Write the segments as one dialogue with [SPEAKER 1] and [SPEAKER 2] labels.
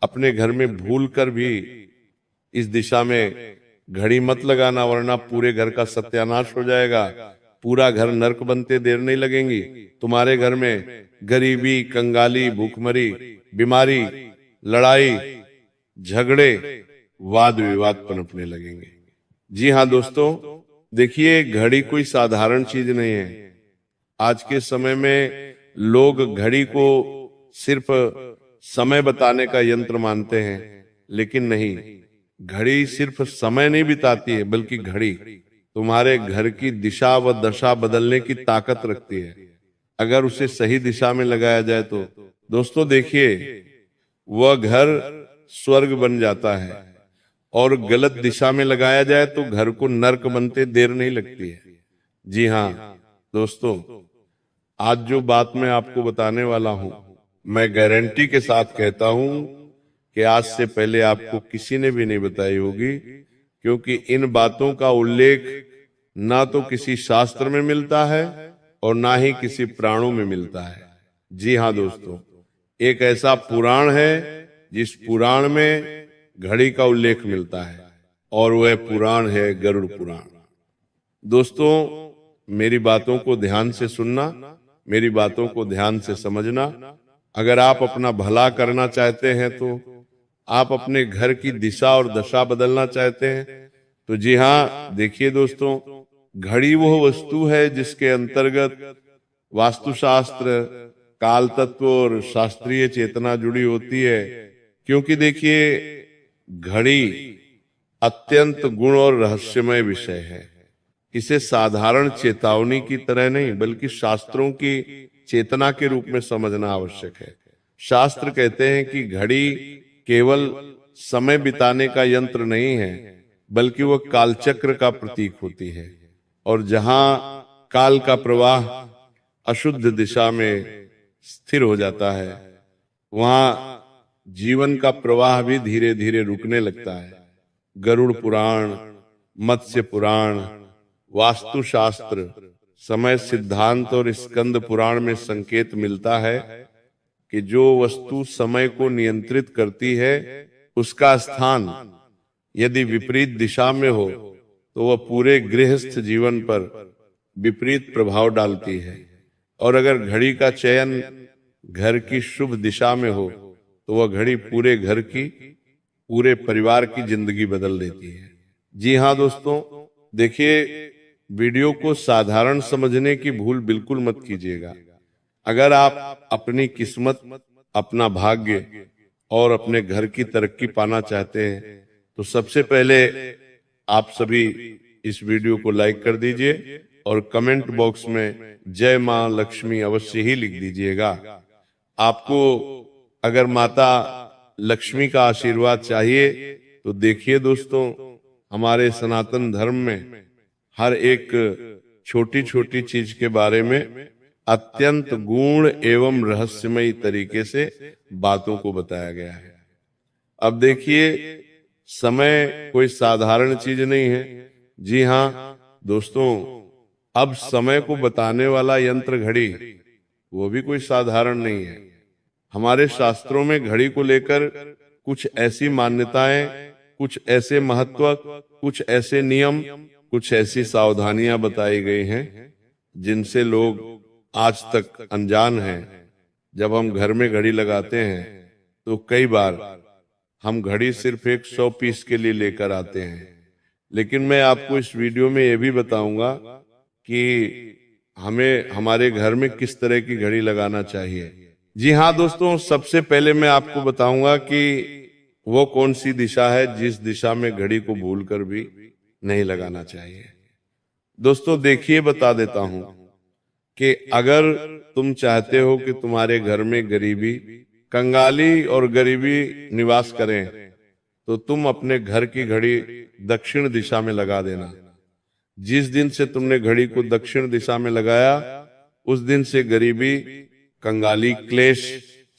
[SPEAKER 1] अपने घर में भूल कर भी इस दिशा में घड़ी मत लगाना, वरना पूरे घर का सत्यानाश हो जाएगा। पूरा घर नर्क बनते देर नहीं लगेंगी। तुम्हारे घर में गरीबी, कंगाली, भूखमरी, बीमारी, लड़ाई, झगड़े, वाद विवाद पनपने लगेंगे। जी हाँ दोस्तों, देखिए घड़ी कोई साधारण चीज नहीं है। आज के समय में लोग घड़ी को सिर्फ समय बताने का यंत्र मानते हैं, लेकिन नहीं, घड़ी सिर्फ समय नहीं बिताती है, बल्कि घड़ी तुम्हारे घर की दिशा व दशा बदलने की ताकत रखती है, अगर उसे सही दिशा में लगाया जाए तो। दोस्तों देखिए, वह घर स्वर्ग बन जाता है, और गलत दिशा में लगाया जाए तो घर को नर्क बनते देर नहीं लगती है। जी हाँ दोस्तों, आज जो बात मैं आपको बताने वाला हूं, मैं गारंटी के साथ कहता हूं कि आज से पहले आपको किसी ने भी नहीं बताई होगी, क्योंकि इन बातों का उल्लेख ना तो किसी शास्त्र में मिलता है और ना ही किसी पुराणों में मिलता है। जी हाँ दोस्तों, एक ऐसा पुराण है जिस पुराण में घड़ी का उल्लेख मिलता है, और वह पुराण है गरुड़ पुराण। दोस्तों, मेरी बातों को ध्यान से सुनना, मेरी बातों को ध्यान से समझना। अगर आप अपना भला करना चाहते हैं, तो आप अपने घर की दिशा और दशा बदलना चाहते हैं, तो जी हाँ देखिए दोस्तों, घड़ी वह वस्तु है जिसके अंतर्गत वास्तुशास्त्र, काल तत्व और शास्त्रीय चेतना जुड़ी होती है। क्योंकि देखिए, घड़ी अत्यंत गुण और रहस्यमय विषय है। इसे साधारण चेतावनी की तरह नहीं, बल्कि शास्त्रों की चेतना के रूप में समझना आवश्यक है। शास्त्र कहते हैं कि घड़ी केवल समय बिताने का यंत्र नहीं है, बल्कि वह कालचक्र का प्रतीक होती है। और जहां काल का प्रवाह अशुद्ध दिशा में स्थिर हो जाता है, वहां जीवन का प्रवाह भी धीरे धीरे रुकने लगता है। गरुड़ पुराण, मत्स्य पुराण, वास्तुशास्त्र, समय सिद्धांत और स्कंद पुराण में संकेत मिलता है कि जो वस्तु समय को नियंत्रित करती है, उसका स्थान यदि विपरीत दिशा में हो तो वह पूरे गृहस्थ जीवन पर विपरीत प्रभाव डालती है। और अगर घड़ी का चयन घर की शुभ दिशा में हो तो वह घड़ी पूरे घर की, पूरे परिवार की जिंदगी बदल देती है। जी हाँ दोस्तों, देखिए, वीडियो को साधारण समझने की भूल बिल्कुल मत कीजिएगा। अगर आप अपनी किस्मत, अपना भाग्य और अपने घर की तरक्की पाना चाहते हैं, तो सबसे पहले आप सभी इस वीडियो को लाइक कर दीजिए और कमेंट बॉक्स में जय मां लक्ष्मी अवश्य ही लिख दीजिएगा। आपको अगर माता लक्ष्मी का आशीर्वाद चाहिए, तो देखिए दोस्तों, हमारे सनातन धर्म में हर एक छोटी छोटी चीज के बारे में अत्यंत गूढ़ एवं रहस्यमयी तरीके से बातों को बताया गया है। अब देखिए, समय कोई साधारण चीज नहीं है। जी हाँ दोस्तों, अब समय को बताने वाला यंत्र घड़ी, वो भी कोई साधारण नहीं है। हमारे शास्त्रों में घड़ी को लेकर कुछ ऐसी मान्यताएं, कुछ ऐसे महत्व, कुछ ऐसे नियम, कुछ ऐसी सावधानियां बताई गई हैं जिनसे लोग आज तक अनजान हैं। जब हम घर में घड़ी लगाते हैं तो कई बार हम घड़ी सिर्फ एक 100 पीस के लिए लेकर आते हैं, लेकिन मैं आपको इस वीडियो में यह भी बताऊंगा कि हमें हमारे घर में किस तरह की घड़ी लगाना चाहिए। जी हाँ दोस्तों, सबसे पहले मैं आपको बताऊंगा कि वो कौन सी दिशा है जिस दिशा में घड़ी को भूलकर भी नहीं लगाना चाहिए। दोस्तों देखिए, बता देता हूं कि अगर तुम चाहते हो कि तुम्हारे घर में गरीबी, कंगाली और गरीबी निवास करें, तो तुम अपने घर की घड़ी दक्षिण दिशा में लगा देना। जिस दिन से तुमने घड़ी को दक्षिण दिशा में लगाया, उस दिन से गरीबी, कंगाली, क्लेश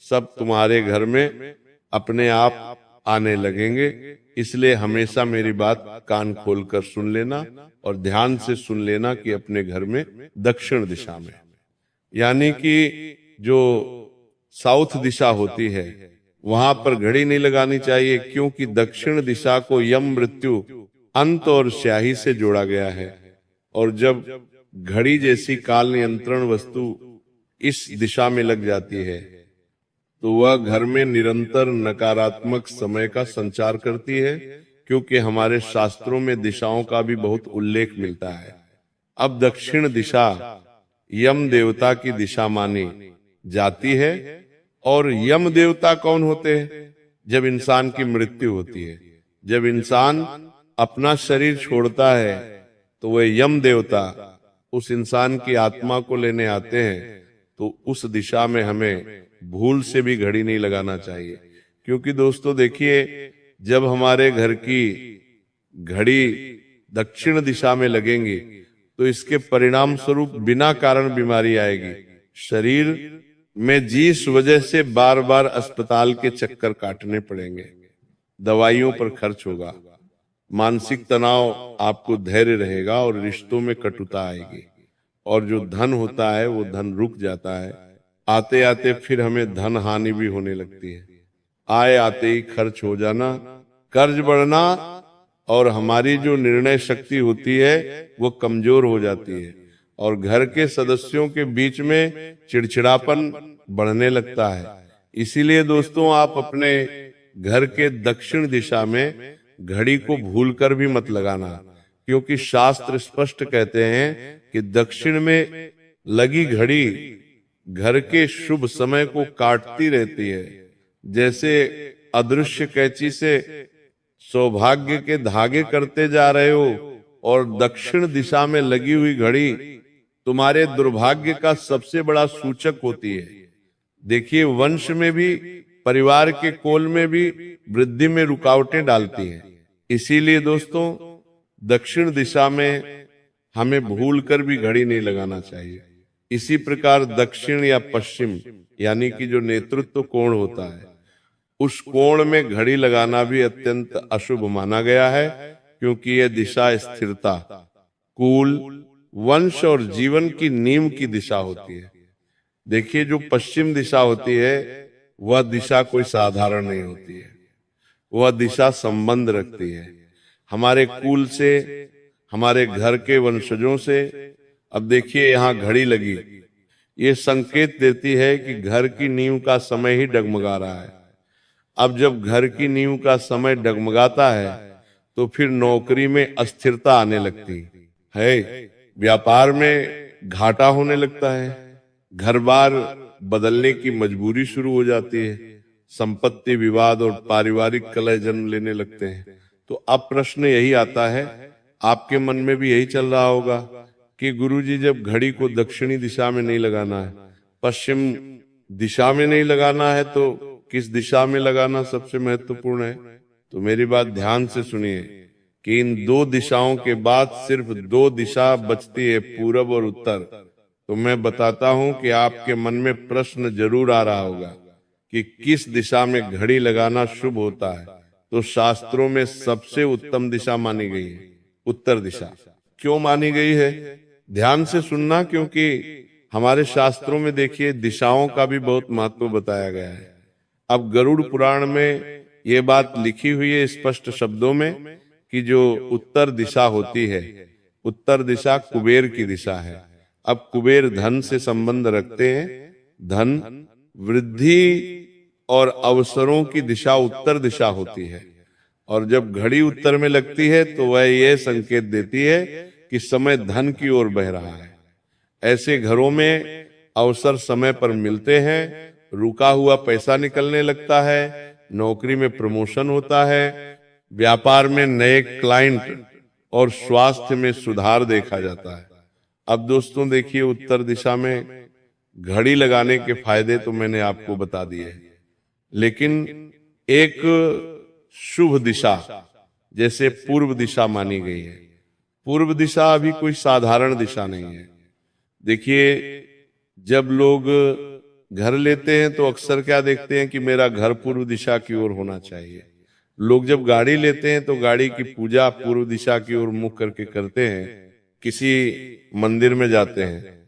[SPEAKER 1] सब तुम्हारे घर में अपने आप आने लगेंगे। इसलिए हमेशा मेरी बात कान खोलकर सुन लेना और ध्यान से सुन लेना कि अपने घर में दक्षिण दिशा में, यानी कि जो साउथ दिशा होती है, वहां पर घड़ी नहीं लगानी चाहिए, क्योंकि दक्षिण दिशा को यम, मृत्यु, अंत और स्याही से जोड़ा गया है। और जब घड़ी जैसी काल नियंत्रण वस्तु इस दिशा में लग जाती है तो वह घर में निरंतर नकारात्मक समय का संचार करती है, क्योंकि हमारे शास्त्रों में दिशाओं का भी बहुत उल्लेख मिलता है। अब दक्षिण दिशा यम देवता की दिशा मानी जाती है। और यम देवता कौन होते हैं? जब इंसान की मृत्यु होती है, जब इंसान अपना शरीर छोड़ता है, तो वह यम देवता उस इंसान की आत्मा को लेने आते हैं। तो उस दिशा में हमें भूल से भी घड़ी नहीं लगाना चाहिए, क्योंकि दोस्तों देखिए, जब हमारे घर की घड़ी दक्षिण दिशा में लगेंगी तो इसके परिणाम स्वरूप बिना कारण बीमारी आएगी। शरीर में जिस वजह से बार बार अस्पताल के चक्कर काटने पड़ेंगे, दवाइयों पर खर्च होगा, मानसिक तनाव, आपको धैर्य रहेगा और रिश्तों में कटुता आएगी। और जो धन होता है वो धन रुक जाता है, आते आते फिर हमें धन हानि भी होने लगती है। आए आते ही खर्च हो जाना, कर्ज बढ़ना, और हमारी जो निर्णय शक्ति होती है वो कमजोर हो जाती है, और घर के सदस्यों के बीच में चिड़चिड़ापन बढ़ने लगता है। इसीलिए दोस्तों, आप अपने घर के दक्षिण दिशा में घड़ी को भूलकर भी मत लगाना, क्योंकि शास्त्र स्पष्ट कहते हैं कि दक्षिण में लगी घड़ी घर के शुभ समय को काटती रहती है। जैसे अदृश्य कैंची से सौभाग्य के धागे करते जा रहे हो, और दक्षिण दिशा में लगी हुई घड़ी तुम्हारे दुर्भाग्य का सबसे बड़ा सूचक होती है। देखिए, वंश में भी, परिवार के कोल में भी वृद्धि में रुकावटें डालती है। इसीलिए दोस्तों, दक्षिण दिशा में हमें भूल कर भी घड़ी नहीं लगाना चाहिए। इसी प्रकार दक्षिण या पश्चिम, यानी कि जो नेतृत्व कोण होता है, उस कोण में घड़ी लगाना भी अत्यंत अशुभ माना गया है, क्योंकि यह दिशा स्थिरता, कुल, वंश और जीवन की नींव की दिशा होती है। देखिए, जो पश्चिम दिशा होती है वह दिशा कोई साधारण नहीं होती है। वह दिशा संबंध रखती है हमारे कुल से, हमारे घर के वंशजों से। अब देखिए, यहाँ घड़ी लगी, ये संकेत देती है कि घर की नींव का समय ही डगमगा रहा है। अब जब घर की नींव का समय डगमगाता है तो फिर नौकरी में अस्थिरता आने लगती है, व्यापार में घाटा होने लगता है, घर बार बदलने की मजबूरी शुरू हो जाती है, संपत्ति विवाद और पारिवारिक कलह जन्म लेने लगते हैं। तो अब प्रश्न यही आता है, आपके मन में भी यही चल रहा होगा कि गुरुजी, जब घड़ी को दक्षिणी दिशा में नहीं लगाना है, पश्चिम दिशा में नहीं लगाना है, तो किस दिशा में लगाना सबसे महत्वपूर्ण है? तो मेरी बात ध्यान से सुनिए कि इन दो दिशाओं के बाद सिर्फ दो दिशा बचती है, पूरब और उत्तर। तो मैं बताता हूं कि आपके मन में प्रश्न जरूर आ रहा होगा कि किस दिशा में घड़ी लगाना शुभ होता है। तो शास्त्रों में सबसे उत्तम दिशा मानी गई है उत्तर दिशा। क्यों मानी गई है? ध्यान से सुनना, क्योंकि हमारे शास्त्रों में देखिए दिशाओं का भी बहुत महत्व बताया गया है। अब गरुड़ पुराण में ये बात लिखी हुई है स्पष्ट शब्दों में कि जो उत्तर दिशा होती है, उत्तर दिशा कुबेर की दिशा है। अब कुबेर धन से संबंध रखते हैं, धन, वृद्धि और अवसरों की दिशा उत्तर दिशा होती है। और जब घड़ी उत्तर में लगती है तो वह यह संकेत देती है कि समय धन की ओर बह रहा है। ऐसे घरों में अवसर समय पर मिलते हैं, रुका हुआ पैसा निकलने लगता है, नौकरी में प्रमोशन होता है, व्यापार में नए क्लाइंट और स्वास्थ्य में सुधार देखा जाता है। अब दोस्तों देखिए, उत्तर दिशा में घड़ी लगाने के फायदे तो मैंने आपको बता दिए, लेकिन एक शुभ दिशा जैसे पूर्व दिशा मानी गई है। पूर्व दिशा अभी कोई साधारण दिशा नहीं है। देखिए, जब लोग घर लेते हैं तो अक्सर क्या देखते हैं कि मेरा घर पूर्व दिशा की ओर होना चाहिए। लोग जब गाड़ी लेते हैं तो गाड़ी की पूजा पूर्व दिशा की ओर मुख करके करते हैं। किसी मंदिर में जाते हैं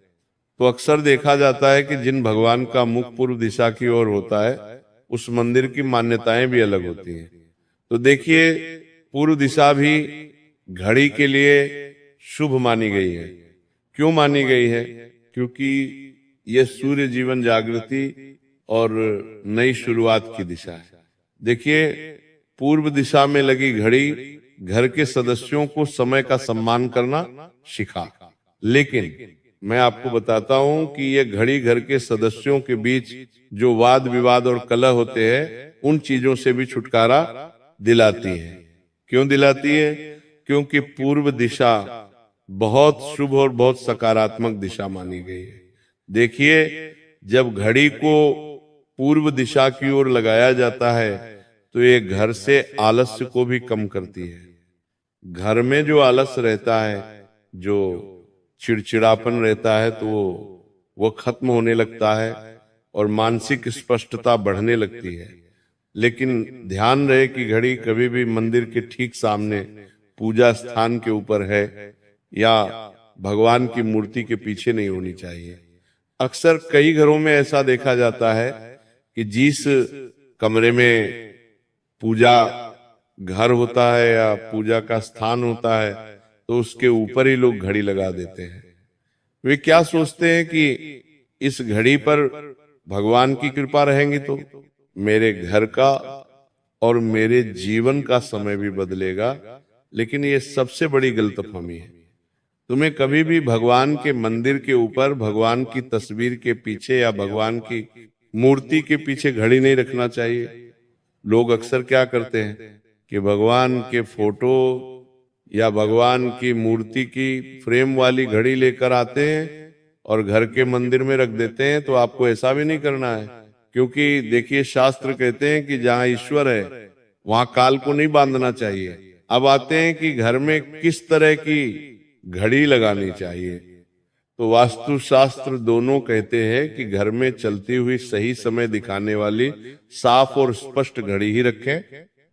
[SPEAKER 1] तो अक्सर देखा जाता है कि जिन भगवान का मुख पूर्व दिशा की ओर होता है उस मंदिर की मान्यताएं भी अलग होती हैं। तो देखिए, पूर्व दिशा भी घड़ी के लिए शुभ मानी गई है। क्यों मानी गई है? क्योंकि यह सूर्य जीवन जागृति और नई शुरुआत की दिशा है। देखिए, पूर्व दिशा में लगी घड़ी घर के सदस्यों को समय का सम्मान करना सिखा। लेकिन मैं आपको बताता हूं कि यह घड़ी घर के सदस्यों के बीच जो वाद विवाद और कलह होते हैं, उन चीजों से भी छुटकारा दिलाती है। क्यों दिलाती है? क्योंकि पूर्व दिशा बहुत शुभ और बहुत सकारात्मक दिशा मानी गई है। देखिए, जब घड़ी को पूर्व दिशा की ओर लगाया जाता है तो ये घर से आलस्य को भी कम करती है। घर में जो आलस रहता है, जो चिड़चिड़ापन रहता है, तो वो खत्म होने लगता है और मानसिक स्पष्टता बढ़ने लगती है। लेकिन ध्यान रहे कि घड़ी कभी भी मंदिर के ठीक सामने पूजा स्थान के ऊपर है या भगवान की मूर्ति के पीछे नहीं होनी चाहिए। अक्सर कई घरों में ऐसा देखा जाता है कि जिस कमरे में पूजा घर होता है या पूजा का स्थान होता है, तो उसके ऊपर ही लोग घड़ी लगा देते हैं। वे क्या सोचते हैं कि इस घड़ी पर भगवान की कृपा रहेंगी तो मेरे घर का और मेरे जीवन का समय भी बदलेगा। लेकिन ये सबसे बड़ी गलतफहमी है। तुम्हें कभी भी भगवान के मंदिर के ऊपर, भगवान की तस्वीर के पीछे या भगवान की मूर्ति के पीछे घड़ी नहीं रखना चाहिए। लोग अक्सर क्या करते हैं कि भगवान के फोटो या भगवान की मूर्ति की फ्रेम वाली घड़ी लेकर आते हैं और घर के मंदिर में रख देते हैं। तो आपको ऐसा भी नहीं करना है, क्योंकि देखिए, शास्त्र कहते हैं कि जहां ईश्वर है वहां काल को नहीं बांधना चाहिए। अब आते हैं कि घर में किस तरह की घड़ी लगानी चाहिए। तो वास्तु शास्त्र दोनों कहते हैं कि घर में चलती हुई सही समय दिखाने वाली साफ और स्पष्ट घड़ी ही रखें,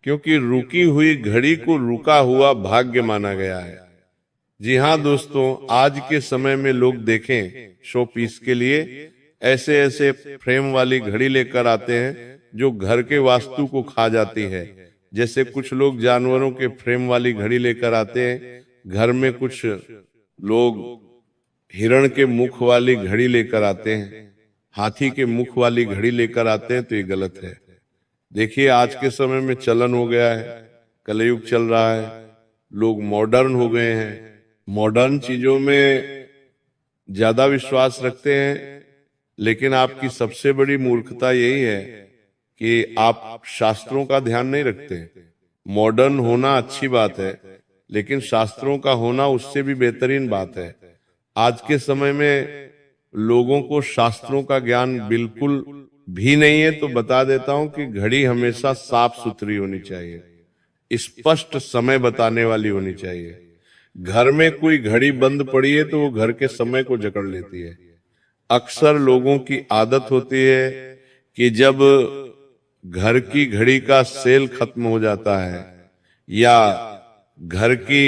[SPEAKER 1] क्योंकि रुकी हुई घड़ी को रुका हुआ भाग्य माना गया है। जी हाँ दोस्तों, आज के समय में लोग देखें शो पीस के लिए ऐसे ऐसे फ्रेम वाली घड़ी लेकर आते हैं जो घर के वास्तु को खा जाती है। जैसे कुछ लोग जानवरों के फ्रेम वाली घड़ी लेकर आते हैं, घर में कुछ लोग हिरण के मुख वाली घड़ी लेकर आते हैं, हाथी के मुख वाली घड़ी लेकर आते हैं। तो ये गलत है। देखिए, आज के समय में चलन हो गया है, कलयुग चल रहा है, लोग मॉडर्न हो गए हैं, मॉडर्न चीजों में ज्यादा विश्वास रखते हैं। लेकिन आपकी सबसे बड़ी मूर्खता यही है कि आप शास्त्रों का ध्यान नहीं रखते। मॉडर्न होना अच्छी बात है, लेकिन शास्त्रों का होना उससे भी बेहतरीन बात है। आज के समय में लोगों को शास्त्रों का ज्ञान बिल्कुल भी नहीं है। तो बता देता हूं कि घड़ी हमेशा साफ सुथरी होनी चाहिए, स्पष्ट समय बताने वाली होनी चाहिए। घर में कोई घड़ी बंद पड़ी है तो वो घर के समय को जकड़ लेती है। अक्सर लोगों की आदत होती है कि जब घर की घड़ी का सेल खत्म हो जाता है या घर की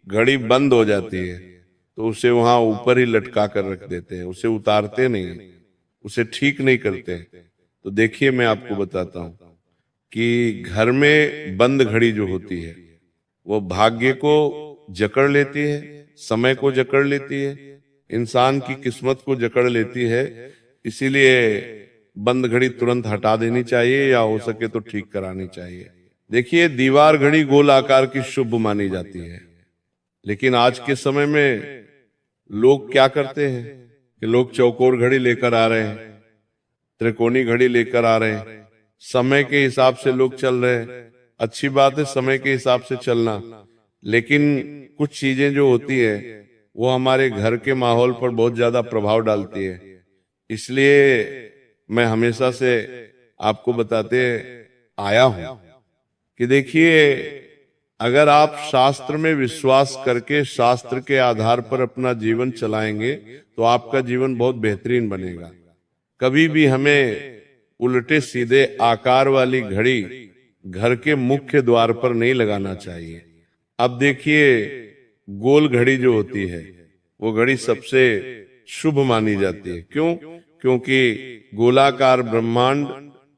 [SPEAKER 1] घड़ी बंद हो जाती है तो उसे वहां ऊपर ही लटका कर रख देते हैं, उसे उतारते नहीं, उसे ठीक नहीं करते। तो देखिए, मैं आपको बताता हूं कि घर में बंद घड़ी जो होती है वो भाग्य को जकड़ लेती है, समय को जकड़ लेती है, इंसान की किस्मत को जकड़ लेती है। इसीलिए बंद घड़ी तुरंत हटा देनी चाहिए या हो सके तो ठीक करानी चाहिए। देखिए, दीवार घड़ी गोल आकार की शुभ मानी जाती है, लेकिन आज के समय में लोग क्या करते हैं कि लोग चौकोर घड़ी लेकर आ रहे हैं, त्रिकोणी घड़ी लेकर आ रहे हैं। समय के हिसाब से लोग चल रहे हैं, अच्छी बात है समय के हिसाब से चलना, लेकिन कुछ चीजें जो होती है वो हमारे घर के माहौल पर बहुत ज्यादा प्रभाव डालती है। इसलिए मैं हमेशा से आपको बताते आया हूं कि देखिए, अगर आप शास्त्र में विश्वास करके शास्त्र के आधार पर अपना जीवन चलाएंगे तो आपका जीवन बहुत बेहतरीन बनेगा। कभी भी हमें उल्टे सीधे आकार वाली घड़ी घर के मुख्य द्वार पर नहीं लगाना चाहिए। अब देखिए, गोल घड़ी जो होती है वो घड़ी सबसे शुभ मानी जाती है। क्यों? क्योंकि गोलाकार ब्रह्मांड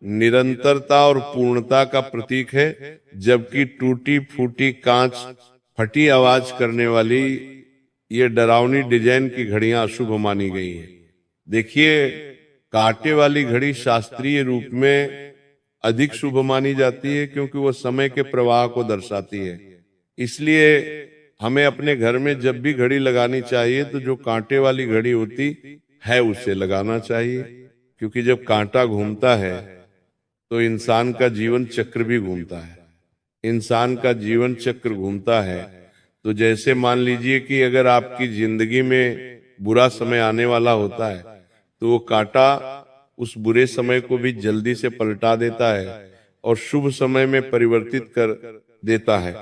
[SPEAKER 1] निरंतरता और पूर्णता का प्रतीक है, जबकि टूटी फूटी कांच, फटी आवाज करने वाली ये डरावनी डिजाइन की घड़ियां अशुभ मानी गई हैं। देखिए, कांटे वाली घड़ी शास्त्रीय रूप में अधिक शुभ मानी जाती है, क्योंकि वो समय के प्रवाह को दर्शाती है। इसलिए हमें अपने घर में जब भी घड़ी लगानी चाहिए तो जो कांटे वाली घड़ी होती है उसे लगाना चाहिए, क्योंकि जब कांटा घूमता है तो इंसान का जीवन चक्र भी घूमता है। इंसान का जीवन चक्र घूमता है तो जैसे मान लीजिए कि अगर आपकी जिंदगी में बुरा समय आने वाला होता है तो वो कांटा उस बुरे समय को भी जल्दी से पलटा देता है और शुभ समय में परिवर्तित कर देता है।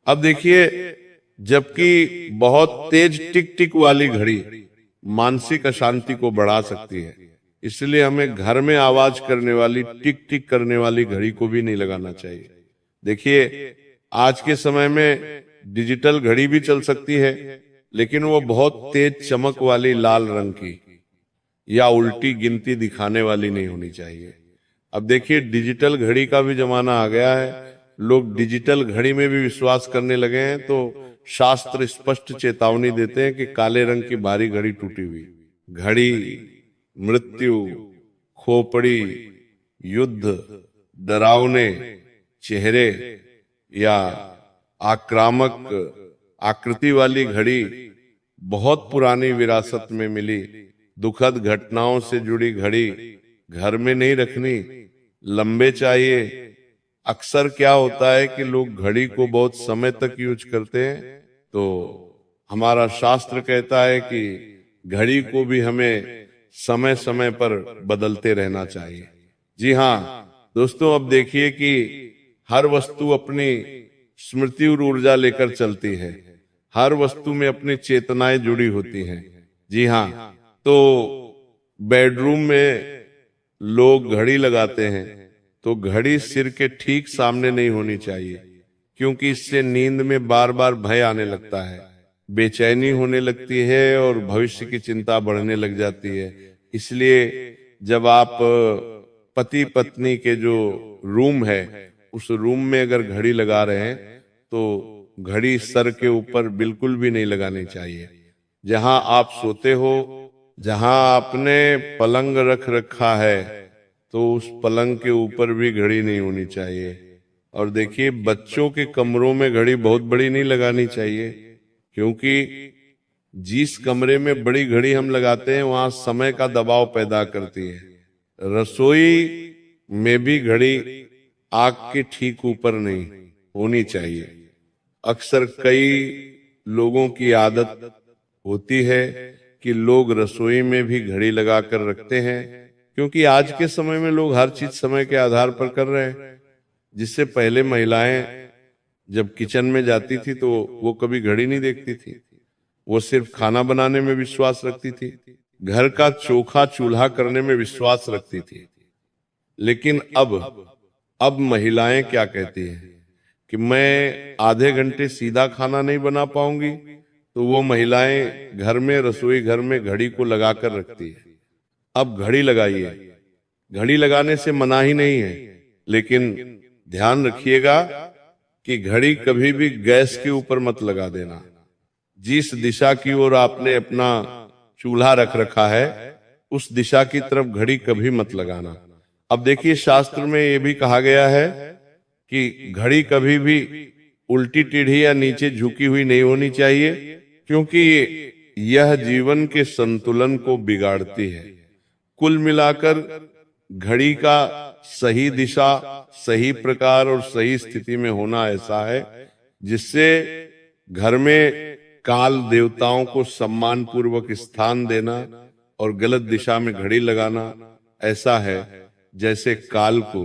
[SPEAKER 1] अब देखिए, जबकि बहुत तेज टिक टिक वाली घड़ी मानसिक अशांति को बढ़ा सकती है, इसलिए हमें घर में आवाज करने वाली, टिक टिक करने वाली घड़ी को भी नहीं लगाना चाहिए। देखिए, आज के समय में डिजिटल घड़ी भी चल सकती है, लेकिन वो बहुत तेज चमक वाली लाल रंग की या उल्टी गिनती दिखाने वाली नहीं होनी चाहिए। अब देखिए, डिजिटल घड़ी का भी जमाना आ गया है, लोग डिजिटल घड़ी में भी विश्वास करने लगे हैं। तो शास्त्र स्पष्ट चेतावनी देते हैं कि काले रंग की भारी घड़ी टूटी हुई घड़ी मृत्यु, खोपड़ी, युद्ध, डरावने चेहरे या आक्रामक आकृति वाली घड़ी बहुत पुरानी विरासत में मिली दुखद घटनाओं से जुड़ी घड़ी घर में नहीं रखनी, लंबे चाहिए। अक्सर क्या होता है कि लोग घड़ी को बहुत समय तक यूज करते हैं, तो हमारा शास्त्र कहता है कि घड़ी को भी हमें समय समय पर बदलते रहना चाहिए। जी हाँ दोस्तों, अब देखिए कि हर वस्तु अपनी स्मृति और ऊर्जा लेकर चलती है, हर वस्तु में अपनी चेतनाएं जुड़ी होती हैं। जी हाँ, तो बेडरूम में लोग घड़ी लगाते हैं तो घड़ी सिर के ठीक सामने नहीं होनी चाहिए, क्योंकि इससे नींद में बार बार भय आने लगता है, बेचैनी होने लगती है और भविष्य की चिंता बढ़ने लग जाती है। इसलिए जब आप पति पत्नी के जो रूम है उस रूम में अगर घड़ी लगा रहे हैं तो घड़ी सर के ऊपर बिल्कुल भी नहीं लगानी चाहिए। जहां आप सोते हो, जहां आपने पलंग रख रखा है तो उस पलंग के ऊपर भी घड़ी नहीं होनी चाहिए। और देखिए, बच्चों के कमरों में घड़ी बहुत बड़ी नहीं लगानी चाहिए, क्योंकि जिस कमरे में बड़ी घड़ी हम लगाते हैं वहां समय का दबाव पैदा करती है। रसोई में भी घड़ी आग के ठीक ऊपर नहीं होनी चाहिए। अक्सर कई लोगों की आदत होती है कि लोग रसोई में भी घड़ी लगाकर रखते हैं, क्योंकि आज के समय में लोग हर चीज समय के आधार पर कर रहे हैं। जिससे पहले महिलाएं जब किचन में जाती थी तो वो कभी घड़ी नहीं देखती थी, वो सिर्फ खाना बनाने में विश्वास रखती थी, घर का चोखा चूल्हा करने में विश्वास रखती थी। लेकिन अब महिलाएं क्या कहती हैं कि मैं आधे घंटे सीधा खाना नहीं बना पाऊंगी, तो वो महिलाएं घर में, रसोई घर में घड़ी को लगाकर रखती है। अब घड़ी लगाइए, घड़ी लगाने से मना ही नहीं है, लेकिन ध्यान रखिएगा कि घड़ी कभी भी गैस के ऊपर मत लगा देना। जिस दिशा की ओर आपने अपना चूल्हा रख रखा है उस दिशा की तरफ घड़ी कभी मत लगाना। अब देखिए, शास्त्र में ये भी कहा गया है कि घड़ी कभी भी उल्टी टेढ़ी या नीचे झुकी हुई नहीं होनी चाहिए, क्योंकि यह जीवन के संतुलन को बिगाड़ती है। कुल मिलाकर घड़ी का सही दिशा, सही प्रकार और सही स्थिति में होना ऐसा है जिससे घर में काल देवताओं को सम्मान पूर्वक स्थान देना, और गलत दिशा में घड़ी लगाना ऐसा है जैसे काल को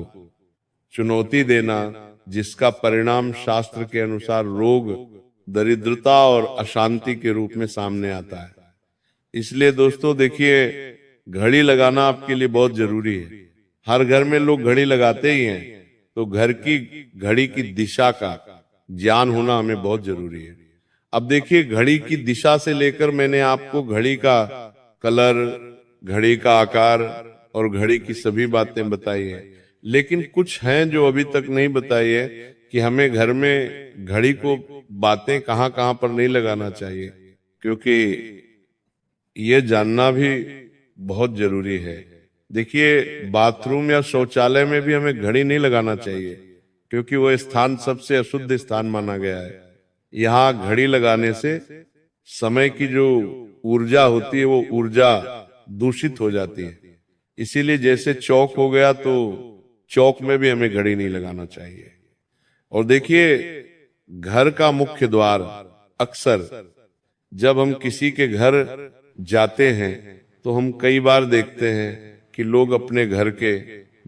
[SPEAKER 1] चुनौती देना, जिसका परिणाम शास्त्र के अनुसार रोग, दरिद्रता और अशांति के रूप में सामने आता है। इसलिए दोस्तों देखिए, घड़ी लगाना आपके लिए बहुत जरूरी है। हर घर में लोग घड़ी लगाते ही हैं, तो घर की घड़ी की दिशा का ज्ञान होना हमें बहुत जरूरी है। अब देखिए, घड़ी की दिशा से लेकर मैंने आपको घड़ी का कलर, घड़ी का आकार और घड़ी की सभी बातें बताई है, लेकिन कुछ हैं जो अभी तक नहीं बताई है कि हमें घर में घड़ी को बातें कहाँ कहाँ पर नहीं लगाना चाहिए, क्योंकि ये जानना भी बहुत जरूरी है। देखिए, बाथरूम या शौचालय में भी हमें घड़ी नहीं लगाना चाहिए, क्योंकि वो स्थान सबसे अशुद्ध स्थान माना गया है। यहाँ घड़ी लगाने से समय की जो ऊर्जा होती है वो ऊर्जा दूषित हो जाती है। इसीलिए जैसे चौक हो गया तो चौक में भी हमें घड़ी नहीं लगाना चाहिए। और देखिए, घर का मुख्य द्वार, अक्सर जब हम किसी के घर जाते हैं तो हम कई बार देखते हैं कि लोग अपने घर के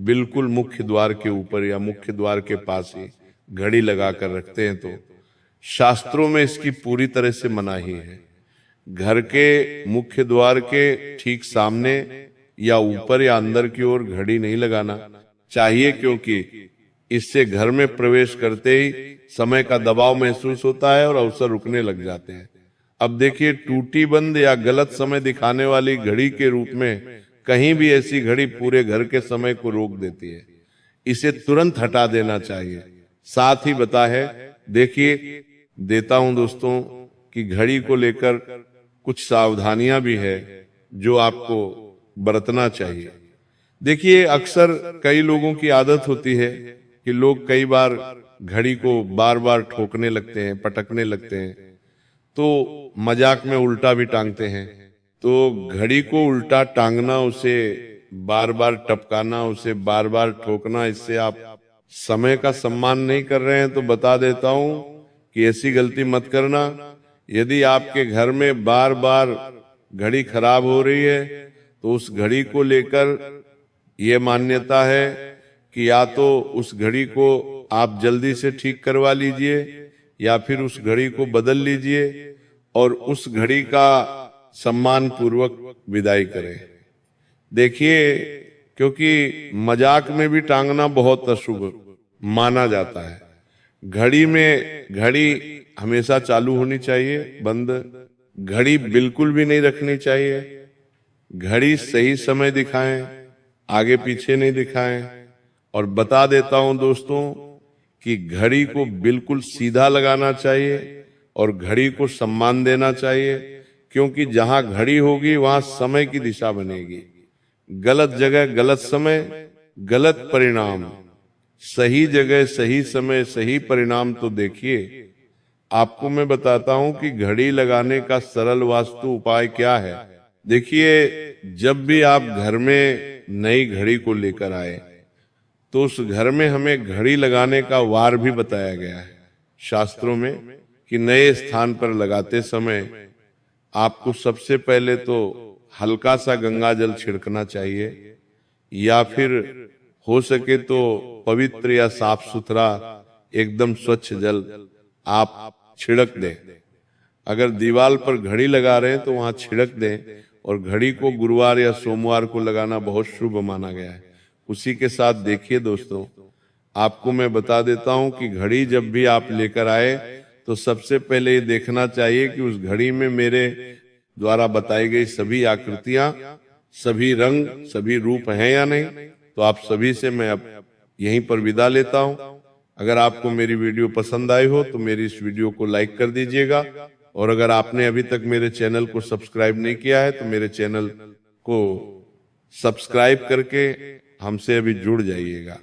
[SPEAKER 1] बिल्कुल मुख्य द्वार के ऊपर या मुख्य द्वार के पास ही घड़ी लगा कर रखते हैं। तो शास्त्रों में इसकी पूरी तरह से मनाही है। घर के मुख्य द्वार के ठीक सामने या ऊपर या अंदर की ओर घड़ी नहीं लगाना चाहिए, क्योंकि इससे घर में प्रवेश करते ही समय का दबाव महसूस होता है और अवसर रुकने लग जाते हैं। अब देखिए, टूटी बंद या गलत समय दिखाने वाली घड़ी के रूप में कहीं भी ऐसी घड़ी पूरे घर के समय को रोक देती है। इसे तुरंत हटा देना चाहिए। साथ ही बता है, देखिए देता हूं दोस्तों, कि घड़ी को लेकर कुछ सावधानियां भी है जो आपको बरतना चाहिए। देखिए, अक्सर कई लोगों की आदत होती है कि लोग कई बार घड़ी को बार बार ठोकने लगते हैं, पटकने लगते हैं, तो मजाक में उल्टा भी टांगते हैं। तो घड़ी को उल्टा टांगना, उसे बार बार टपकाना, उसे बार बार ठोकना, इससे आप समय का सम्मान नहीं कर रहे हैं। तो बता देता हूं कि ऐसी गलती मत करना। यदि आपके घर में बार बार घड़ी खराब हो रही है तो उस घड़ी को लेकर ये मान्यता है कि या तो उस घड़ी को आप जल्दी से ठीक करवा लीजिए या फिर उस घड़ी को बदल लीजिए और उस घड़ी का सम्मान पूर्वक विदाई करें। देखिए, क्योंकि मजाक में भी टांगना बहुत अशुभ माना जाता है। घड़ी हमेशा चालू होनी चाहिए, बंद घड़ी बिल्कुल भी नहीं रखनी चाहिए। घड़ी सही समय दिखाएं, आगे पीछे नहीं दिखाएं। और बता देता हूं दोस्तों कि घड़ी को बिल्कुल सीधा लगाना चाहिए और घड़ी को सम्मान देना चाहिए, क्योंकि जहां घड़ी होगी वहां समय की दिशा बनेगी। गलत जगह गलत समय, गलत परिणाम। सही जगह सही समय सही परिणाम। तो देखिए, आपको मैं बताता हूं कि घड़ी लगाने का सरल वास्तु उपाय क्या है। देखिए, जब भी आप घर में नई घड़ी को लेकर आए तो उस घर में हमें घड़ी लगाने का वार भी बताया गया है शास्त्रों में, कि नए स्थान पर लगाते समय आपको सबसे पहले तो हल्का सा गंगा जल छिड़कना चाहिए, या फिर हो सके तो पवित्र या साफ सुथरा एकदम स्वच्छ जल आप छिड़क दें। अगर दीवार पर घड़ी लगा रहे हैं तो वहां छिड़क दें। और घड़ी को गुरुवार या सोमवार को लगाना बहुत शुभ माना गया है। उसी के साथ देखिए दोस्तों, आपको मैं बता देता हूं कि घड़ी जब भी आप लेकर आए तो सबसे पहले ये देखना चाहिए कि उस घड़ी में मेरे द्वारा बताई गई सभी आकृतियां, सभी रंग, सभी रूप हैं या नहीं। तो आप सभी से मैं अब यहीं पर विदा लेता हूं। अगर आपको मेरी वीडियो पसंद आई हो तो मेरी इस वीडियो को लाइक कर दीजिएगा, और अगर आपने अभी तक मेरे चैनल को सब्सक्राइब नहीं किया है तो मेरे चैनल को सब्सक्राइब करके हमसे अभी जुड़ जाइएगा।